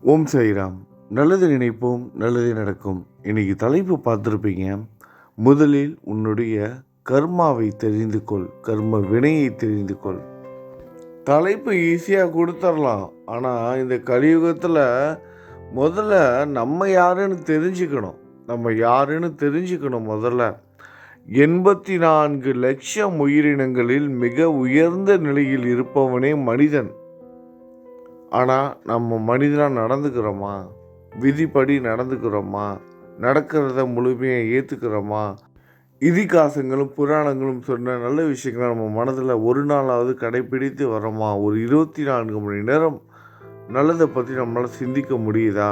ஓம் சாய்ராம். நல்லது நினைப்போம், நல்லது நடக்கும். இன்னைக்கு தலைப்பு பார்த்துருப்பீங்க. முதலில் உன்னுடைய கர்மாவை தெரிந்து கொள், கர்ம வினையை தெரிந்து கொள். தலைப்பு ஈஸியாக கொடுத்துடலாம். ஆனால் இந்த கலியுகத்தில் முதல்ல நம்ம யாருன்னு தெரிஞ்சுக்கணும். முதல்ல 84 லட்சம் உயிரினங்களில் மிக உயர்ந்த நிலையில் இருப்பவனே மனிதன். ஆனால் நம்ம மனிதனாக நடந்துக்கிறோமா? விதிப்படி நடந்துக்கிறோமா? நடக்கிறத முழுமையாக ஏற்றுக்கிறோமா? இதிகாசங்களும் புராணங்களும் சொன்ன நல்ல விஷயங்களை நம்ம மனதில் ஒரு நாளாவது கடைப்பிடித்து வரோமா? ஒரு 24 மணி நேரம் நல்லதை பற்றி நம்மளால் சிந்திக்க முடியுதா?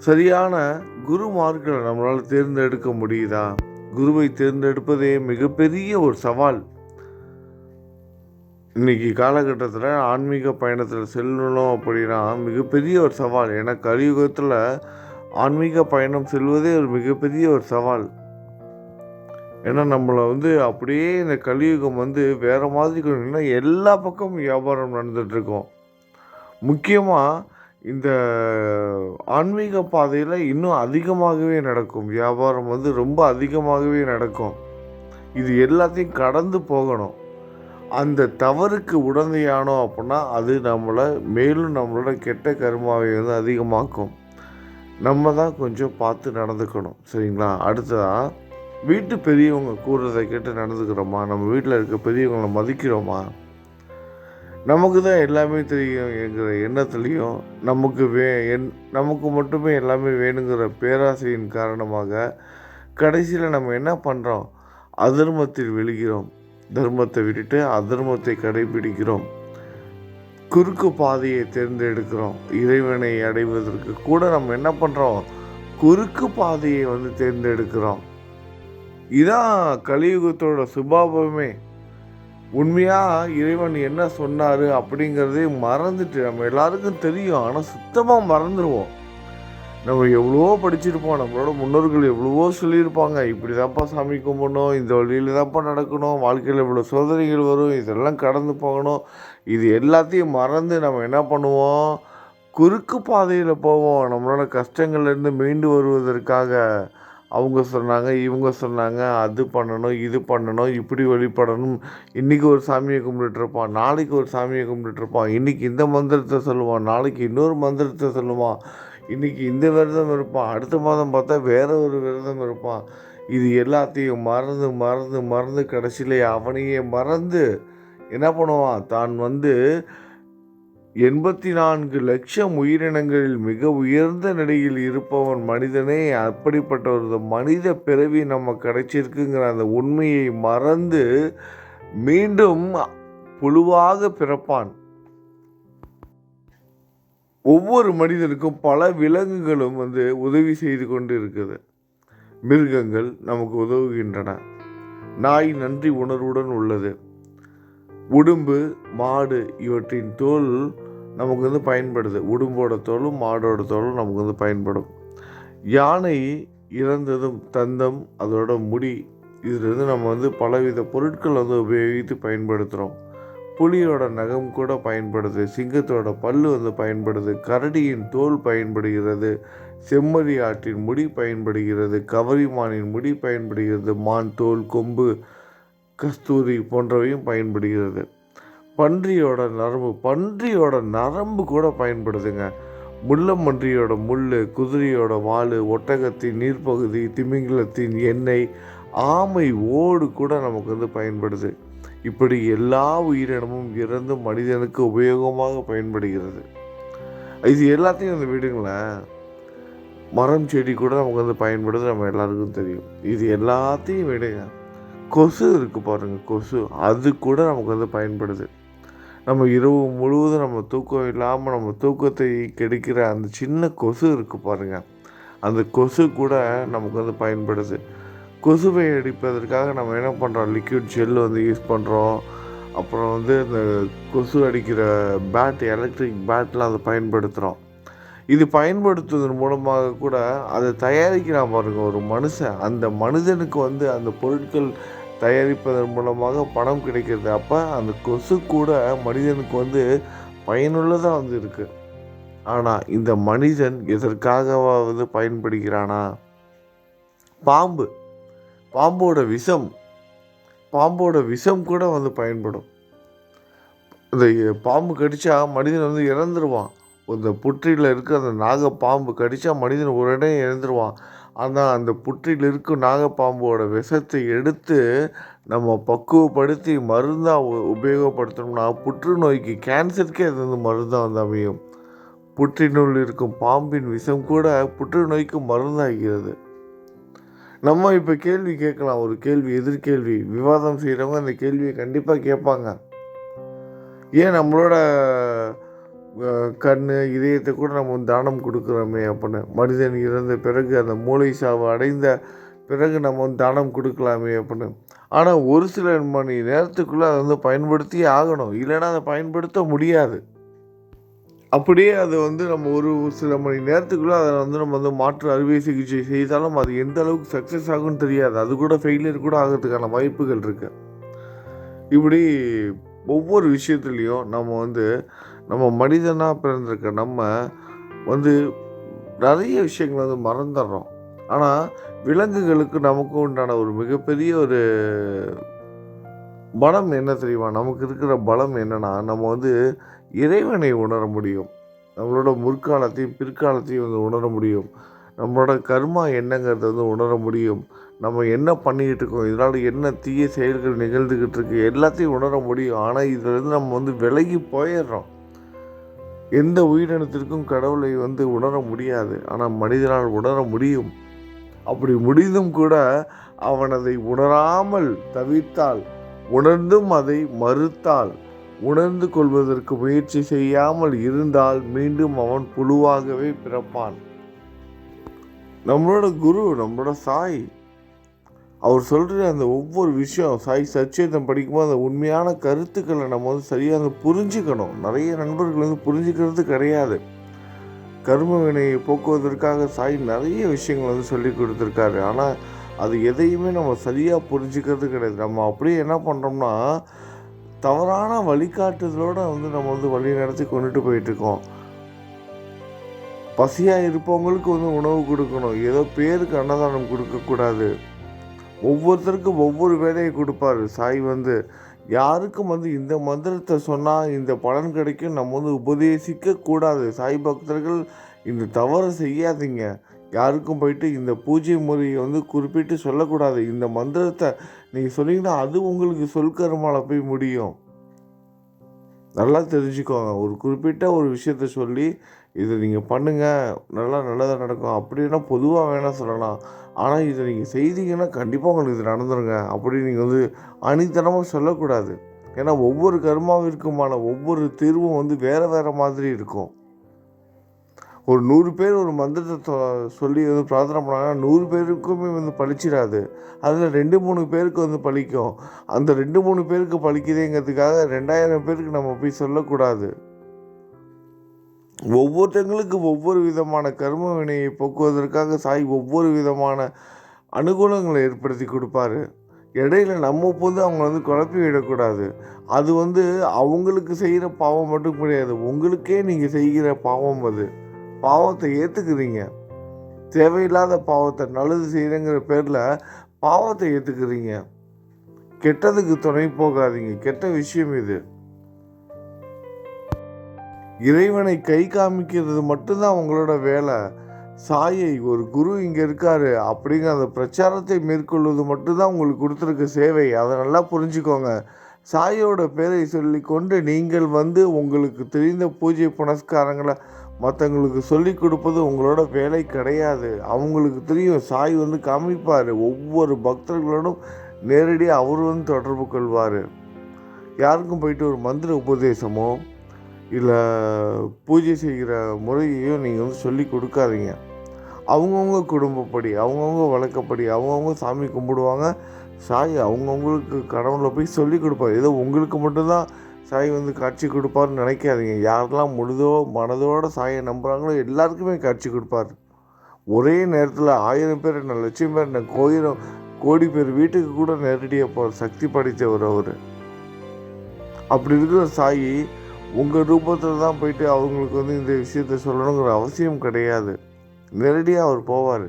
சரியான குருமார்களை நம்மளால் தேர்ந்தெடுக்க முடியுதா? குருவை தேர்ந்தெடுப்பதே மிகப்பெரிய ஒரு சவால். இன்றைக்கி காலகட்டத்தில் ஆன்மீக பயணத்தில் செல்லணும் அப்படின்னா மிகப்பெரிய ஒரு சவால். ஏன்னா கலியுகத்தில் ஆன்மீக பயணம் செல்வதே ஒரு மிகப்பெரிய ஒரு சவால். ஏன்னா நம்மளை அப்படியே இந்த கலியுகம் வேறு மாதிரி எல்லா பக்கமும் வியாபாரம் நடந்துகிட்ருக்கோம். முக்கியமாக இந்த ஆன்மீக பாதையில் இன்னும் அதிகமாகவே நடக்கும். வியாபாரம் ரொம்ப அதிகமாகவே நடக்கும். இது எல்லாத்தையும் கடந்து போகணும். அந்த தவறுக்கு உடந்தையானோம் அப்படின்னா அது நம்மளோட கெட்ட கர்மாவை அதிகமாக்கும். நம்ம தான் கொஞ்சம் பார்த்து நடந்துக்கணும். சரிங்களா? அடுத்ததாக வீட்டு பெரியவங்க கூறுறதை கேட்டு நடந்துக்கிறோமா? நம்ம வீட்டில் இருக்க பெரியவங்களை மதிக்கிறோமா? நமக்கு தான் எல்லாமே தெரியும் என்கிற எண்ணத்துலேயும் நமக்கு மட்டுமே எல்லாமே வேணுங்கிற பேராசையின் காரணமாக கடைசியில் நம்ம என்ன பண்ணுறோம்? அதர்மத்தில் விழுகிறோம். தர்மத்தை விட்டுட்டு அதர்மத்தை கடைபிடிக்கிறோம். குறுக்கு பாதையை தேர்ந்தெடுக்கிறோம். இறைவனை அடைவதற்கு கூட நம்ம என்ன பண்ணுறோம்? குறுக்கு பாதையை தேர்ந்தெடுக்கிறோம். இதான் கலியுகத்தோட சுபாவமே. உண்மையாக இறைவன் என்ன சொன்னார் அப்படிங்கிறதே மறந்துட்டு, நம்ம எல்லாருக்கும் தெரியும், ஆனால் சுத்தமாக மறந்துடுவோம். நம்ம எவ்வளவோ படிச்சிருப்போம், நம்மளோட முன்னோர்கள் எவ்வளவோ சொல்லியிருப்பாங்க, இப்படி தான்ப்பா சாமி கும்பிடணும், இந்த வழியில் தான்ப்பா நடக்கணும், வாழ்க்கையில் இவ்வளோ சோதனைகள் வரும், இதெல்லாம் கடந்து போகணும். இது எல்லாத்தையும் மறந்து நம்ம என்ன பண்ணுவோம்? குறுக்கு பாதையில் போவோம். நம்மளோட கஷ்டங்கள்லேருந்து மீண்டு வருவதற்காக அவங்க சொன்னாங்க, இவங்க சொன்னாங்க, அது பண்ணணும், இது பண்ணணும், இப்படி வழிபடணும். இன்றைக்கி ஒரு சாமியை கும்பிட்டுருப்பான், நாளைக்கு ஒரு சாமியை கும்பிட்டுருப்பான், இன்றைக்கி இந்த மந்திரத்தை சொல்லுவான், நாளைக்கு இன்னொரு மந்திரத்தை சொல்லுவான், இன்றைக்கி இந்த விரதம் இருப்பான், அடுத்த மாதம் பார்த்தா வேறு ஒரு விரதம் இருப்பான். இது எல்லாத்தையும் மறந்து மறந்து மறந்து கடைசியில் அவனையே மறந்து என்ன பண்ணுவான்? தான் 84 லட்சம் உயிரினங்களில் மிக உயர்ந்த நிலையில் இருப்பவன் மனிதனே. அப்படிப்பட்ட ஒரு மனித பிறவி நம்ம கிடைச்சிருக்குங்கிற அந்த உண்மையை மறந்து மீண்டும் புழுவாக பிறப்பான். ஒவ்வொரு மனிதனுக்கும் பல விலங்குகளும் உதவி செய்து கொண்டு இருக்குது. மிருகங்கள் நமக்கு உதவுகின்றன. நாய் நன்றி உணர்வுடன் உள்ளது. உடும்பு, மாடு இவற்றின் தோல் நமக்கு பயன்படுது. உடும்போட தோலும் மாடோட தோலும் நமக்கு பயன்படும். யானை இறந்ததும் தந்தம், அதோட முடி, இதிலிருந்து நம்ம பலவித பொருட்கள் உபயோகித்து பயன்படுத்துகிறோம். புலியோட நகம் கூட பயன்படுது. சிங்கத்தோட பல்லு பயன்படுது. கரடியின் தோல் பயன்படுகிறது. செம்மறி ஆட்டின் முடி பயன்படுகிறது. கவரிமானின் முடி பயன்படுகிறது. மான் தோல், கொம்பு, கஸ்தூரி போன்றவையும் பயன்படுகிறது. பன்றியோட நரம்பு கூட பயன்படுதுங்க. முள்ளமன்றியோட முள், குதிரையோட வால், ஒட்டகத்தின் நீர்ப்பகுதி, திமிங்கலத்தின் எண்ணெய், ஆமை ஓடு கூட நமக்கு பயன்படுது. இப்படி எல்லா உயிரினமும் இறந்து மனிதனுக்கு உபயோகமாக பயன்படுகிறது. இது எல்லாத்தையும் விடுங்களேன். மரம் செடி கூட நமக்கு பயன்படுது, நம்ம எல்லாருக்கும் தெரியும். இது எல்லாத்தையும் விடுங்க. கொசு இருக்குது பாருங்கள், கொசு, அது கூட நமக்கு பயன்படுது. நம்ம இரவு முழுவதும் நம்ம தூக்கம் இல்லாமல் நம்ம தூக்கத்தை கெடுக்கிற அந்த சின்ன கொசு இருக்குது பாருங்கள், அந்த கொசு கூட நமக்கு பயன்படுது. கொசுவை அடிப்பதற்காக நம்ம என்ன பண்ணுறோம்? லிக்விட் ஜெல் யூஸ் பண்ணுறோம். அப்புறம் இந்த கொசு அடிக்கிற பேட், எலக்ட்ரிக் பேட்லாம் அதை பயன்படுத்துகிறோம். இது பயன்படுத்துவதன் மூலமாக கூட அதை தயாரிக்கிறான் பாருங்கள் ஒரு மனுஷன். அந்த மனிதனுக்கு அந்த பொருட்கள் தயாரிப்பதன் மூலமாக பணம் கிடைக்கிறது. அப்போ அந்த கொசு கூட மனிதனுக்கு பயனுள்ளதாக இருக்குது. ஆனால் இந்த மனிதன் எதற்காகவாவது பயன்படுகிறானா? பாம்பு, பாம்போட விஷம் பாம்போட விஷம் கூட பயன்படும். இந்த பாம்பு கடித்தா மனிதன் இறந்துருவான். இந்த புற்றில் இருக்கிற அந்த நாகப்பாம்பு கடித்தா மனிதன் உடனே இறந்துருவான். ஆனால் அந்த புற்றில் இருக்கும் நாகப்பாம்போட விஷத்தை எடுத்து நம்ம பக்குவப்படுத்தி மருந்தாக உபயோகப்படுத்தணும்னா புற்றுநோய்க்கு, கேன்சருக்கே அது மருந்தாக அமையும். புற்றினுள் இருக்கும் பாம்பின் விஷம் கூட புற்றுநோய்க்கு மருந்தாகிறது. நம்ம இப்போ கேள்வி கேட்கலாம், ஒரு கேள்வி, எதிர்கேள்வி. விவாதம் செய்கிறவங்க அந்த கேள்வியை கண்டிப்பாக கேட்பாங்க. ஏன் நம்மளோட கண், இதயத்தை கூட நம்ம தானம் கொடுக்குறோமே அப்படின்னு. மனிதன் இறந்த பிறகு, அந்த மூளை சாவு அடைந்த பிறகு நம்ம தானம் கொடுக்கலாமே அப்படின்னு. ஆனால் ஒரு சில மணி நேரத்துக்குள்ளே அதை பயன்படுத்தியே ஆகணும். இல்லைன்னா அதை பயன்படுத்த முடியாது. அப்படியே அது நம்ம ஒரு சில மணி நேரத்துக்குள்ளே அதை நம்ம மாற்று அறுவை சிகிச்சை செய்தாலும் அது எந்த அளவுக்கு சக்ஸஸ் ஆகும்னு தெரியாது. அது கூட ஃபெயிலியர் கூட ஆகிறதுக்கான வாய்ப்புகள் இருக்குது. இப்படி ஒவ்வொரு விஷயத்துலேயும் நம்ம மனிதனாக பிறந்திருக்க நம்ம நிறைய விஷயங்கள் மறந்துடுறோம். ஆனால் விலங்குகளுக்கு நமக்கு உண்டான ஒரு மிகப்பெரிய ஒரு பலம் என்ன தெரியுமா? நமக்கு இருக்கிற பலம் என்னென்னா, நம்ம இறைவனை உணர முடியும். நம்மளோட முற்காலத்தையும் பிற்காலத்தையும் உணர முடியும். நம்மளோட கர்மா என்னங்கிறத உணர முடியும். நம்ம என்ன பண்ணிக்கிட்டு இருக்கோம், இதனால் என்ன தீய செயல்கள் நிகழ்ந்துக்கிட்டு இருக்கு, எல்லாத்தையும் உணர முடியும். ஆனால் இதிலேருந்து நம்ம விலகி போயிடுறோம். எந்த உயிரினத்திற்கும் கடவுளை உணர முடியாது. ஆனால் மனிதனால் உணர முடியும். அப்படி முடிந்தும் கூட அவன் அதை உணராமல் தவிர்த்தால், உணர்ந்தும் அதை மறுத்தால், உணர்ந்து கொள்வதற்கு முயற்சி செய்யாமல் இருந்தால் மீண்டும் அவன் புழுவாகவே பிறப்பான். நம்மளோட குரு, நம்மளோட சாய், அவர் சொல்கிற அந்த ஒவ்வொரு விஷயம், சாய் சச்சேதம் படிக்கும்போது அந்த உண்மையான கருத்துக்களை நம்ம சரியாக புரிஞ்சுக்கணும். நிறைய நண்பர்கள் புரிஞ்சுக்கிறது கிடையாது. கர்ம வினையை போக்குவதற்காக சாய் நிறைய விஷயங்கள் சொல்லி கொடுத்துருக்காரு. ஆனால் அது எதையுமே நம்ம சரியாக புரிஞ்சுக்கிறது கிடையாது. நம்ம அப்படியே என்ன பண்ணுறோம்னா, தவறான வழிகாட்டுதலோடு நம்ம வழி நடத்தி கொண்டுட்டு போயிட்டுருக்கோம். பசியாக இருப்பவங்களுக்கு உணவு கொடுக்கணும். ஏதோ பேருக்கு அன்னதானம் கொடுக்கக்கூடாது. ஒவ்வொருத்தருக்கும் ஒவ்வொரு வேலையை கொடுப்பாரு சாய். யாருக்கும் இந்த மந்திரத்தை சொன்னால் இந்த பலன் கிடைக்கும் நம்ம உபதேசிக்க கூடாது. சாய் பக்தர்கள் இந்த தவறை செய்யாதீங்க. யாருக்கும் போயிட்டு இந்த பூஜை முறையை குறிப்பிட்டு சொல்லக்கூடாது. இந்த மந்திரத்தை நீங்கள் சொன்னீங்கன்னா அது உங்களுக்கு சொல்கர்மால போய் முடியும். நல்லா தெரிஞ்சுக்கோங்க. ஒரு குறிப்பிட்ட ஒரு விஷயத்த சொல்லி இதை நீங்கள் பண்ணுங்கள், நல்லதாக நடக்கும் அப்படின்னா பொதுவாக வேணால் சொல்லலாம். ஆனால் இதை நீங்கள் செய்தீங்கன்னா கண்டிப்பாக உங்களுக்கு இது நடந்துருங்க அப்படின்னு நீங்கள் அணித்தனமாக சொல்லக்கூடாது. ஏன்னா ஒவ்வொரு கர்மாவிற்குமான ஒவ்வொரு தீர்வும் வேறு வேறு மாதிரி இருக்கும். ஒரு 100 பேர் ஒரு மந்திரத்தை சொல்லி பிரார்த்தனை பண்ணாங்கன்னா 100 பேருக்குமே பலிச்சிடாது. அதில் 2-3 பேருக்கு பலிக்கும். அந்த 2-3 பேருக்கு பலிக்குதுங்கிறதுக்காக 2000 பேருக்கு நம்ம போய் சொல்லக்கூடாது. ஒவ்வொருத்தங்களுக்கு ஒவ்வொரு விதமான கர்ம வினையை போக்குவதற்காக சாய் ஒவ்வொரு விதமான அனுகூலங்களை ஏற்படுத்தி கொடுப்பாரு. இடையில நம்ம அவங்க குழப்பி விடக்கூடாது. அது அவங்களுக்கு செய்கிற பாவம் மட்டும் கிடையாது, உங்களுக்கே நீங்கள் செய்கிற பாவம். அது பாவத்தை ஏற்றுக்குறீங்க. தேவையில்லாத பாவத்தை, நல்லது செய்கிறேங்கிற பேரில் பாவத்தை ஏற்றுக்குறீங்க. கெட்டதுக்கு துணை போகாதீங்க. கெட்ட விஷயம் இது. இறைவனை கை காமிக்கிறது மட்டும்தான் உங்களோட வேலை. சாயை, ஒரு குரு இங்கே இருக்காரு அப்படிங்கிற அந்த பிரச்சாரத்தை மேற்கொள்வது மட்டும்தான் உங்களுக்கு கொடுத்துருக்க சேவை. அதை நல்லா புரிஞ்சுக்கோங்க. சாயோட பேரை சொல்லி கொண்டு நீங்கள் உங்களுக்கு தெரிந்த பூஜை புனஸ்காரங்களை மற்றவங்களுக்கு சொல்லி கொடுப்பது உங்களோட வேலை கிடையாது. அவங்களுக்கு தெரியும். சாய் காமிப்பார். ஒவ்வொரு பக்தர்களோடும் நேரடியாக அவர் தொடர்பு கொள்வார். யாருக்கும் போயிட்டு ஒரு மந்திர உபதேசமோ இல்லை பூஜை செய்கிற முறையையோ நீங்கள் சொல்லி கொடுக்காதீங்க. அவங்கவுங்க குடும்பப்படி, அவங்கவுங்க வழக்கப்படி, அவங்கவுங்க சாமி கும்பிடுவாங்க. சாய் அவங்கவுங்களுக்கு கடவுளை போய் சொல்லி கொடுப்பார். ஏதோ உங்களுக்கு மட்டும்தான் சாய் காட்சி கொடுப்பாருன்னு நினைக்காதீங்க. யாரெல்லாம் முழுதோ மனதோட சாயை நம்புகிறாங்களோ எல்லாருக்குமே காட்சி கொடுப்பார். ஒரே நேரத்தில் 1000 பேர் என்ன, 1,00,000 பேர் என்ன, கோடி பேர் வீட்டுக்கு கூட நேரடியாக போகிற சக்தி படைத்தவர் அவர். அப்படி இருக்கிற சாயி உங்கள் ரூபத்தில் தான் போயிட்டு அவங்களுக்கு வந்து இந்த விஷயத்த சொல்லணுங்கிற அவசியம் கிடையாது. நேரடியாக அவர் போவார்,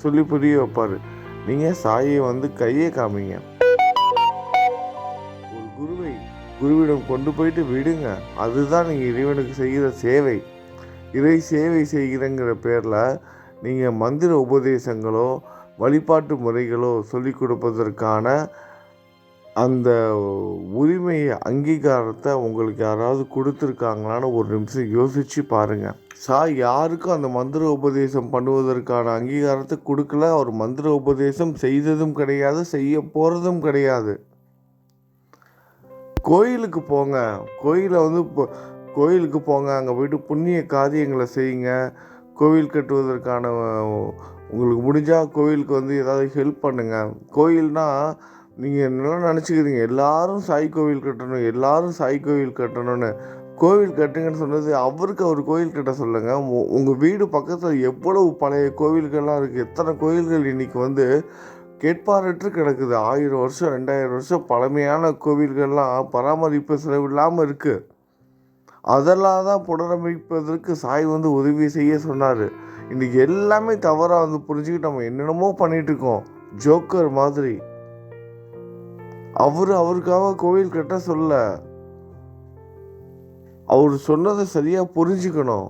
சொல்லி புரிய வைப்பார். நீங்கள் சாயை வந்து கையை காமிங்க. ஒரு குருவிடம் கொண்டு போயிட்டு விடுங்க. அதுதான் நீங்கள் இறைவனுக்கு செய்கிற சேவை. இறை சேவை செய்கிறங்கிற பேரில் நீங்கள் மந்திர உபதேசங்களோ வழிபாட்டு முறைகளோ சொல்லிக் கொடுப்பதற்கான அந்த உரிமையை அங்கீகாரத்தை உங்களுக்கு யாராவது கொடுத்துருக்காங்களான்னு ஒரு நிமிஷம் யோசித்து பாருங்கள். யாருக்கும் அந்த மந்திர உபதேசம் பண்ணுவதற்கான அங்கீகாரத்தை கொடுக்கல. அவர் மந்திர உபதேசம் செய்ததும் கிடையாது, செய்ய போகிறதும் கிடையாது. கோயிலுக்கு போங்க, கோயிலுக்கு போங்க, அங்கே போயிட்டு புண்ணிய காரியங்களை செய்யுங்க. கோவில் கட்டுவதற்கான உங்களுக்கு முடிஞ்சால் கோவிலுக்கு வந்து ஏதாவது ஹெல்ப் பண்ணுங்கள். கோயில்னால் நீங்கள் என்னெல்லாம் நினச்சிக்கிறீங்க, எல்லாரும் சாய் கோவில் கட்டணும்னு. கோவில் கட்டுங்கன்னு சொன்னது அவருக்கு அவர் கோவில் கட்ட சொல்லுங்கள். உங்கள் வீடு பக்கத்தில் எவ்வளவு பழைய கோவில்கள்லாம் இருக்குது. எத்தனை கோவில்கள் இன்றைக்கி வந்து கேட்பாரற்று கிடக்குது. 1000 வருஷம் 2000 வருஷம் பழமையான கோவில்கள்லாம் பராமரிப்பு செலவில்லாமல் இருக்குது. அதெல்லாம் தான் புனரமைப்பதற்கு சாய் வந்து உதவி செய்ய சொன்னார். இன்றைக்கி எல்லாமே தவறாக வந்து புரிஞ்சுக்கிட்டு நம்ம என்னென்னமோ பண்ணிகிட்ருக்கோம், ஜோக்கர் மாதிரி. அவருக்காக கோவில் கட்ட சொல்ல, அவர் சொன்னதை சரியாக புரிஞ்சுக்கணும்.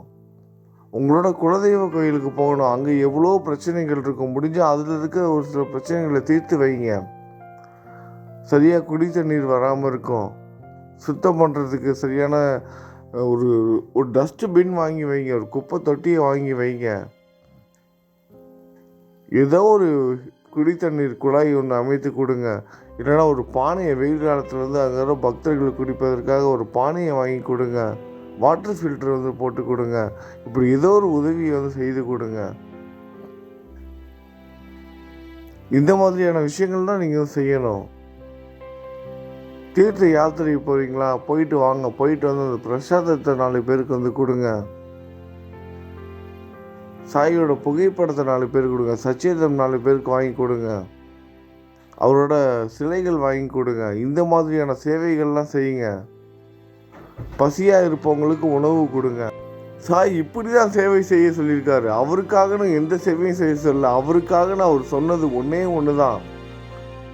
உங்களோட குலதெய்வ கோயிலுக்கு போகணும், அங்கே எவ்வளோ பிரச்சனைகள் இருக்கும். முடிஞ்சால் அதில் இருக்கிற ஒரு சில பிரச்சனைகளை தீர்த்து வைங்க. சரியாக குடி தண்ணீர் வராமல் இருக்கும், சுத்தம் பண்ணுறதுக்கு சரியான ஒரு டஸ்ட்பின் வாங்கி வைங்க, ஒரு குப்பை தொட்டியை வாங்கி வைங்க. ஏதோ ஒரு குடி தண்ணீர் குழாய் ஒன்று அமைத்து கொடுங்க. இல்லைன்னா ஒரு பானையை, வெயில் காலத்தில் வந்து அங்கே பக்தர்கள் குடிப்பதற்காக ஒரு பானையை வாங்கி கொடுங்க. வாட்டர் ஃபில்டர் வந்து போட்டு கொடுங்க. இப்படி ஏதோ ஒரு உதவியை வந்து செய்து கொடுங்க. இந்த மாதிரியான விஷயங்கள் தான் நீங்கள் செய்யணும். தீர்த்த யாத்திரை போகிறீங்களா, போயிட்டு வாங்க. போயிட்டு வந்து அந்த பிரசாதத்தை 4 பேருக்கு வந்து கொடுங்க. சாயோட புகைப்படத்தை 4 பேருக்கு கொடுங்க. சச்சேதம் 4 பேருக்கு வாங்கி கொடுங்க. அவரோட சிலைகள் வாங்கி கொடுங்க. இந்த மாதிரியான சேவைகள்லாம் செய்யுங்க. பசியாக இருப்பவங்களுக்கு உணவு கொடுங்க. சாய் இப்படி தான் சேவை செய்ய சொல்லியிருக்காரு. அவருக்காக எந்த சேவையும் செய்ய சொல்ல. அவருக்காக அவர் சொன்னது ஒன்று தான்,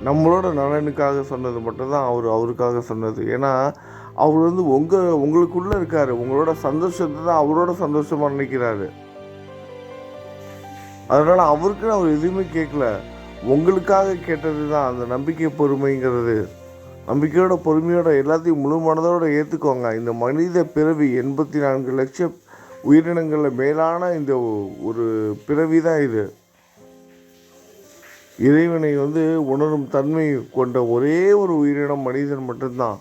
நம்மளோட நலனுக்காக சொன்னது மட்டும்தான் அவருக்காக சொன்னது. ஏன்னா அவர் வந்து உங்களுக்குள்ளே இருக்கார். உங்களோட சந்தோஷத்தை தான் அவரோட சந்தோஷமாக நினைக்கிறாரு. அதனால் அவருக்குன்னு அவர் எதுவுமே கேட்கல, உங்களுக்காக கேட்டது தான் அந்த நம்பிக்கை பொறுமைங்கிறது. நம்பிக்கையோட பொறுமையோட எல்லாத்தையும் முழு மனதோடு ஏற்றுக்கோங்க. இந்த மனித பிறவி 84 லட்சம் உயிரினங்களில் மேலான இந்த ஒரு பிறவி தான் இது. இறைவனை வந்து உணரும் தன்மை கொண்ட ஒரே ஒரு உயிரினம் மனிதன் மட்டும்தான்.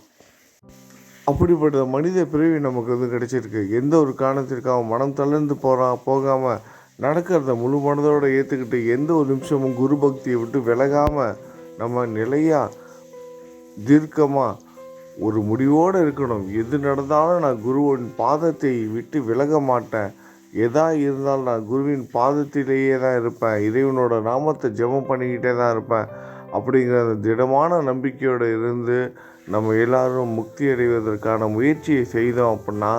அப்படிப்பட்ட மனித பிறவி நமக்கு வந்து கிடைச்சிருக்கு. எந்த ஒரு காரணத்திற்காக மனம் தளர்ந்து போகாமல் நடக்கிறத முழு மனதோடு ஏற்றுக்கிட்டு எந்த ஒரு நிமிஷமும் குரு பக்தியை விட்டு விலகாமல் நம்ம நிலையாக தீர்க்கமாக ஒரு முடிவோடு இருக்கணும். எது நடந்தாலும் நான் குருவின் பாதத்தை விட்டு விலக மாட்டேன். எதா இருந்தாலும் நான் குருவின் பாதத்திலேயே தான் இருப்பேன். இறைவனோட நாமத்தை ஜெபம் பண்ணிக்கிட்டே தான் இருப்பேன். அப்படிங்கிற அந்த திடமான நம்பிக்கையோடு இருந்து நம்ம எல்லாரும் முக்தி அடைவதற்கான முயற்சியை செய்தோம் அப்படின்னா,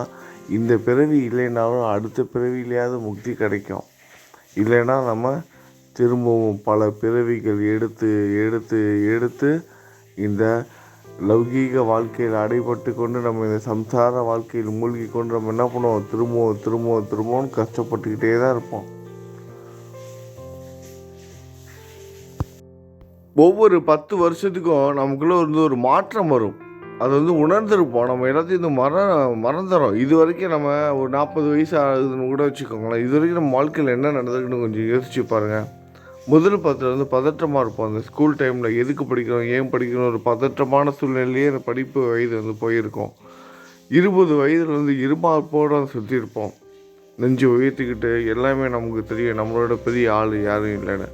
இந்த பிறவி இல்லைனாலும் அடுத்த பிறவியிலேயாவது முக்தி கிடைக்கும். இல்லைன்னா நம்ம திரும்பவும் பல பிறவிகள் எடுத்து எடுத்து எடுத்து இந்த லௌகீக வாழ்க்கையில் அடைபட்டு கொண்டு நம்ம இந்த சம்சார வாழ்க்கையில் மூழ்கி கொண்டு நம்ம என்ன பண்ணுவோம், திரும்பவும் கஷ்டப்பட்டுக்கிட்டே தான் இருப்போம். ஒவ்வொரு 10 வருஷத்துக்கும் நமக்குள்ளே வந்து ஒரு மாற்றம் வரும். அது வந்து உணர்ந்துருப்போம். நம்ம எல்லாத்தையும் மறந்துடும். இது வரைக்கும் நம்ம ஒரு 40 வயசு ஆகுதுன்னு கூட வச்சுக்கோங்களேன். இது வரைக்கும் நம்ம வாழ்க்கையில் என்ன நடந்திருக்குன்னு கொஞ்சம் யோசிச்சு பாருங்கள். முதல் 10 வந்து பதற்றமாக இருப்போம். அந்த ஸ்கூல் டைமில் எதுக்கு படிக்கிறோம், ஏன் படிக்கணும், ஒரு பதற்றமான சூழ்நிலையே அந்த படிப்பு வயது வந்து போயிருக்கோம். 20 வயதில் வந்து இருமாப்போடு சுற்றிருப்போம். நெஞ்சு உயர்த்திக்கிட்டு எல்லாமே நமக்கு தெரியும், நம்மளோட பெரிய ஆள் யாரும் இல்லைன்னு.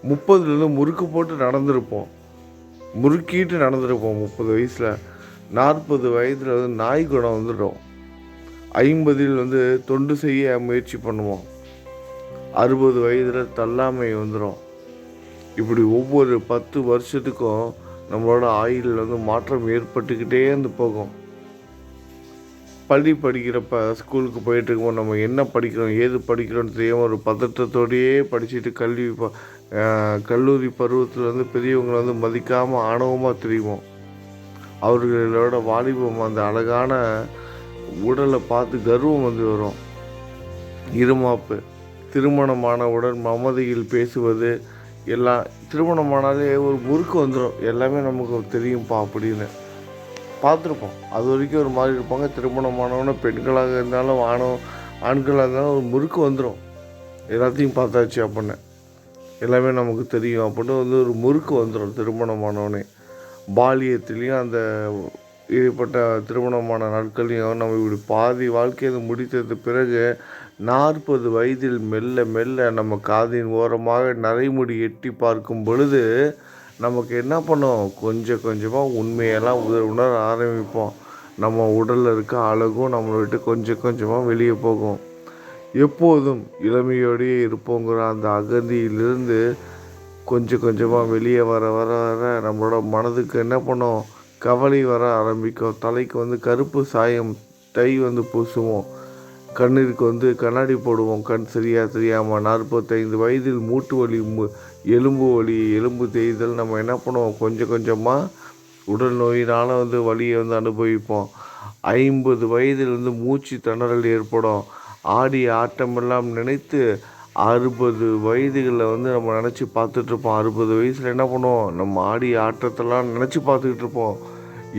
30 முறுக்கு போட்டு நடந்திருப்போம், முறுக்கிட்டு நடந்திருப்போம் 30 வயசில். 40 வயதில் வந்து நாய் குணம் வந்துடும். 50 வந்து தொண்டு செய்ய முயற்சி பண்ணுவோம். 60 வயதில் தள்ளாமை வந்துடும். இப்படி ஒவ்வொரு 10 வருஷத்துக்கும் நம்மளோட ஆயுளில் வந்து மாற்றம் ஏற்பட்டுக்கிட்டே இருந்து போகும். பள்ளி படிக்கிறப்ப ஸ்கூலுக்கு போயிட்டுருக்கும்போது நம்ம என்ன படிக்கிறோம் ஏது படிக்கிறோன்னு தெரியாமல் ஒரு பதற்றத்தோடையே படிச்சுட்டு கல்லூரி பருவத்தில் வந்து பெரியவங்களை வந்து மதிக்காமல் ஆணவமாக தெரியுவோம். அவர்களோட வாலிபம் அந்த அழகான உடலை பார்த்து கர்வம் வந்து வரும். இருமாப்பு திருமணமானவுடன் மமதையில் பேசுவது எல்லாம் திருமணமானாலே ஒரு முறுக்கு வந்துடும். எல்லாமே நமக்கு தெரியும்ப்பா அப்படின்னு பார்த்துருப்போம். அது வரைக்கும் ஒரு மாதிரி இருப்பாங்க. திருமணமானவன பெண்களாக இருந்தாலும் ஆண்களாக இருந்தாலும் ஒரு முறுக்கு வந்துடும். எல்லாத்தையும் பார்த்தாச்சு அப்படின்னு எல்லாமே நமக்கு தெரியும் அப்படின்னு வந்து ஒரு முறுக்கு வந்துடும் திருமணமானவனே. பாலியத்துலேயும் அந்த ஏற்பட்ட திருமணமான நாட்கள்லையும் நம்ம இப்படி பாதி வாழ்க்கையை முடித்தது பிறகு 40 வயதில் மெல்ல மெல்ல நம்ம காதின் ஓரமாக நரைமுடி எட்டி பார்க்கும் பொழுது நமக்கு என்ன பண்ணோம், கொஞ்சம் கொஞ்சமாக உண்மையெல்லாம் உணர ஆரம்பிப்போம். நம்ம உடலில் இருக்க அழகும் நம்மளை விட்டு கொஞ்சம் கொஞ்சமாக வெளியே போகும். எப்போதும் இளமையோடையே இருப்போங்கிற அந்த அகந்தியிலிருந்து கொஞ்சம் கொஞ்சமாக வெளியே வர வர வர நம்மளோட மனதுக்கு என்ன பண்ணோம், கவலை வர ஆரம்பிக்கும். தலைக்கு வந்து கருப்பு சாயம் டை வந்து பூசுவோம். கண்ணிற்கு வந்து கண்ணாடி போடுவோம். கண் சரியாக தெரியாமல் 45 வயதில் மூட்டு வலி, எலும்பு வலி, எலும்பு தேய்தல் நம்ம என்ன பண்ணுவோம், கொஞ்சம் கொஞ்சமாக உடல் நோயினால் வந்து வலியை வந்து அனுபவிப்போம். 50 வயதில் வந்து மூச்சு திணறல் ஏற்படும். ஆடி ஆட்டமெல்லாம் நினைத்து 60 வயதுகளில் வந்து நம்ம நினச்சி பார்த்துட்ருப்போம். 60 வயசில் என்ன பண்ணுவோம், நம்ம ஆடி ஆட்டத்தெல்லாம் நினச்சி பார்த்துக்கிட்டு இருப்போம்.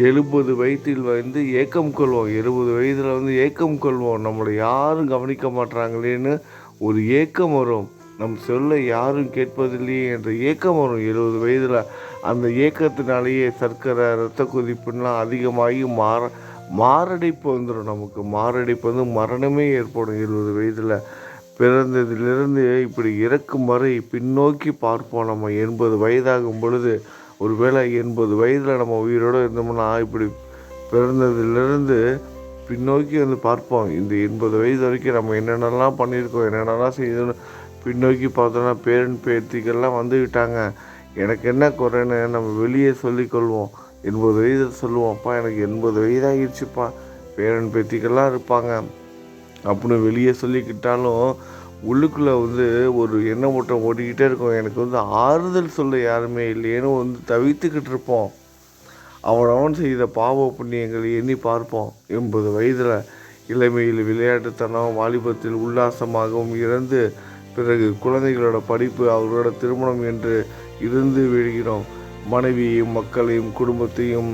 70 வயதில் வந்து ஏக்கம் கொள்வோம். 70 வயதில் வந்து ஏக்கம் கொள்வோம். நம்மளை யாரும் கவனிக்க மாட்டாங்களேன்னு ஒரு ஏக்கம் வரும். நம் சொல்ல யாரும் கேட்பதில்லையே என்ற ஏக்கம் வரும் 70 வயதில். அந்த ஏக்கத்தினாலேயே சர்க்கரை, இரத்த கொதிப்புலாம் அதிகமாகி மாரடைப்பு வந்துடும். நமக்கு மாரடைப்பு வந்து மரணமே ஏற்படும் 70 வயதில். பிறந்ததிலிருந்து இப்படி இறக்கும் வரை பின்னோக்கி பார்ப்போம். நம்ம 80 வயதாகும் பொழுது ஒரு வேளை 80 வயதில் நம்ம உயிரோடு இருந்தோம்னா இப்படி பிறந்ததிலிருந்து பின்னோக்கி வந்து பார்ப்போம். இந்த 80 வயது வரைக்கும் நம்ம என்னென்னலாம் பண்ணியிருக்கோம், என்னென்னலாம் செய்யணும்னு பின்னோக்கி பார்த்தோன்னா பேரன் பேத்திகள்லாம் வந்துவிட்டாங்க. எனக்கு என்ன குறைன்னு நம்ம வெளியே சொல்லிக்கொள்வோம். 80 வயதில் சொல்லுவோம், அப்பா எனக்கு 80 வயதாகிடுச்சுப்பா, பேரன் பேத்திகள்லாம் இருப்பாங்க அப்படின்னு வெளியே சொல்லிக்கிட்டாலும் உள்ளுக்குள்ளே வந்து ஒரு எண்ண ஓட்டம் ஓடிக்கிட்டே இருக்கும். எனக்கு வந்து ஆறுதல் சொல்ல யாருமே இல்லையேன்னு வந்து தவித்துக்கிட்டு இருப்போம். அவன் செய்த பாவ புண்ணியங்களை எண்ணி பார்ப்போம். 80 வயதில் இளமையில் விளையாட்டுத்தனம், வாலிபத்தில் உல்லாசமாகவும் இறந்து பிறகு குழந்தைகளோட படிப்பு, அவர்களோட திருமணம் என்று இருந்து விழுகிறோம். மனைவியையும் மக்களையும் குடும்பத்தையும்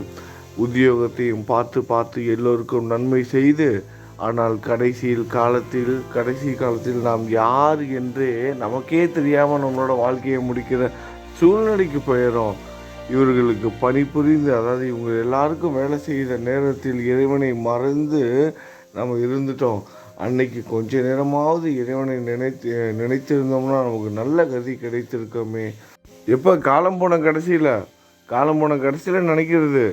உத்தியோகத்தையும் பார்த்து பார்த்து எல்லோருக்கும் நன்மை செய்து, ஆனால் கடைசி காலத்தில் நாம் யார் என்றே நமக்கே தெரியாமல் நம்மளோட வாழ்க்கையை முடிக்கிற சூழ்நிலைக்கு போயிடும். இவர்களுக்கு பணிபுரிந்து, அதாவது இவங்க எல்லாருக்கும் வேலை செய்கிற நேரத்தில் இறைவனை மறந்து நம்ம இருந்துட்டோம். அன்னைக்கு கொஞ்ச நேரமாவது இறைவனை நினைத்திருந்தோம்னா நமக்கு நல்ல கதி கிடைத்திருக்கோமே. எப்போ காலம் போன கடைசியில் நினைக்கிறது,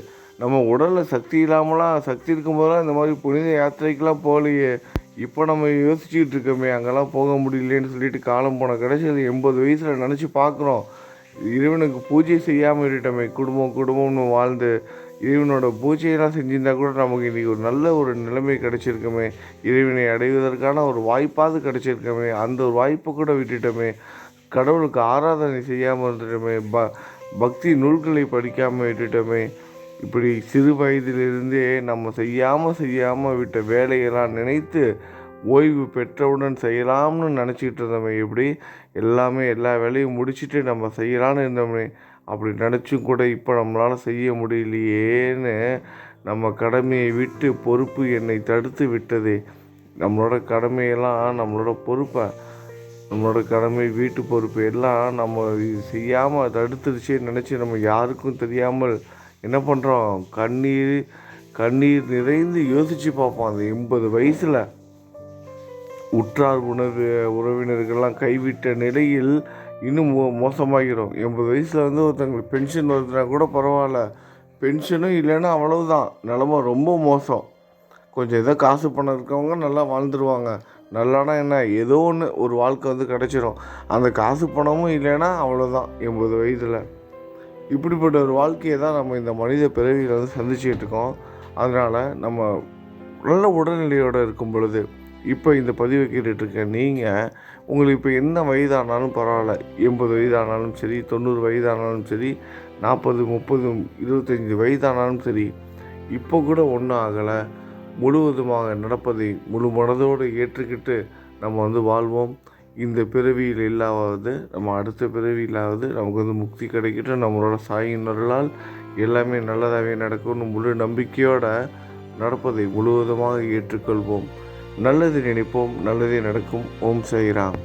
நம்ம உடலில் சக்தி இல்லாமலாம், சக்தி இருக்கும்போதெல்லாம் இந்த மாதிரி புனித யாத்திரைக்கெலாம் போகலையே, இப்போ நம்ம யோசிச்சுக்கிட்டு இருக்கோமே அங்கெல்லாம் போக முடியலேன்னு சொல்லிட்டு காலம் போன கடைசியில் 80 வயசில் நினச்சி பார்க்குறோம். இறைவனுக்கு பூஜை செய்யாமல் விட்டுட்டோமே, குடும்பம்னு வாழ்ந்து இறைவனோட பூஜையெல்லாம் செஞ்சிருந்தா கூட நமக்கு இன்றைக்கி ஒரு நல்ல ஒரு நிலைமை கிடச்சிருக்கோமே, இறைவனை அடைவதற்கான ஒரு வாய்ப்பாவது கிடச்சிருக்கோமே, அந்த ஒரு வாய்ப்பை கூட விட்டுட்டோமே, கடவுளுக்கு ஆராதனை செய்யாமல் இருந்துட்டோமே, பக்தி நூல்களை படிக்காமல் விட்டுட்டோமே. இப்படி சிறு வயதிலிருந்தே நம்ம செய்யாமல் விட்ட வேலையெல்லாம் நினைத்து ஓய்வு பெற்றவுடன் செய்யலாம்னு நினச்சிக்கிட்டு இருந்தோமே. எப்படி எல்லா வேலையும் முடிச்சுட்டு நம்ம செய்யலான்னு இருந்தோமே, அப்படி நினச்சும் கூட இப்போ நம்மளால் செய்ய முடியலையேன்னு நம்ம கடமையை விட்டு பொறுப்பு என்னை தடுத்து விட்டதே. நம்மளோட கடமையெல்லாம், நம்மளோட கடமை, வீட்டு பொறுப்பு எல்லாம் நம்ம செய்யாமல் தடுத்துருச்சேன்னு நினச்சி நம்ம யாருக்கும் தெரியாமல் என்ன பண்ணுறோம், கண்ணீர் நிறைந்து யோசித்து பார்ப்போம். அந்த 80 வயசில் உற்றார் உறவினர்கள்லாம் கைவிட்ட நிலையில் இன்னும் மோசமாகிடும். 80 வயசில் வந்து ஒருத்தங்களுக்கு பென்ஷன் வருதுன்னா கூட பரவாயில்ல, பென்ஷனும் இல்லைன்னா அவ்வளவுதான், நிலமை ரொம்ப மோசம். கொஞ்சம் ஏதோ காசு பணம் இருக்கவங்க நல்லா வாழ்ந்துருவாங்க. நல்லானா என்ன, ஏதோ ஒரு வாழ்க்கை வந்து கிடச்சிரும். அந்த காசு பணமும் இல்லைன்னா அவ்வளோதான் 80 வயதில். இப்படிப்பட்ட ஒரு வாழ்க்கையை தான் நம்ம இந்த மனித பிறவியில் வந்து சந்திச்சுக்கிட்டு இருக்கோம். அதனால் நம்ம நல்ல உடல்நிலையோடு இருக்கும் பொழுது இப்போ இந்த பதிவை கேட்டுட்ருக்க நீங்கள் உங்களுக்கு இப்போ என்ன வயதானாலும் பரவாயில்ல, 80 வயதானாலும் சரி, 90 வயதானாலும் சரி, 40, 30, 25 வயதானாலும் சரி, இப்போ கூட ஒன்றும் ஆகலை, முழுவதுமாக நடப்பதை முழு மனதோடு ஏற்றுக்கிட்டு நம்ம வாழ்வோம். இந்த பிறவியில் இல்லாவது நம்ம அடுத்த பிறவியிலாவது நமக்கு முக்தி கிடைக்கட்டும். நம்மளோட சாயினர்களால் எல்லாமே நல்லதாகவே நடக்கும்னு முழு நம்பிக்கையோடு நடப்பதை முழுவதுமாக ஏற்றுக்கொள்வோம். நல்லது நினைப்போம், நல்லதே நடக்கும். ஓம் சாய்ராம்.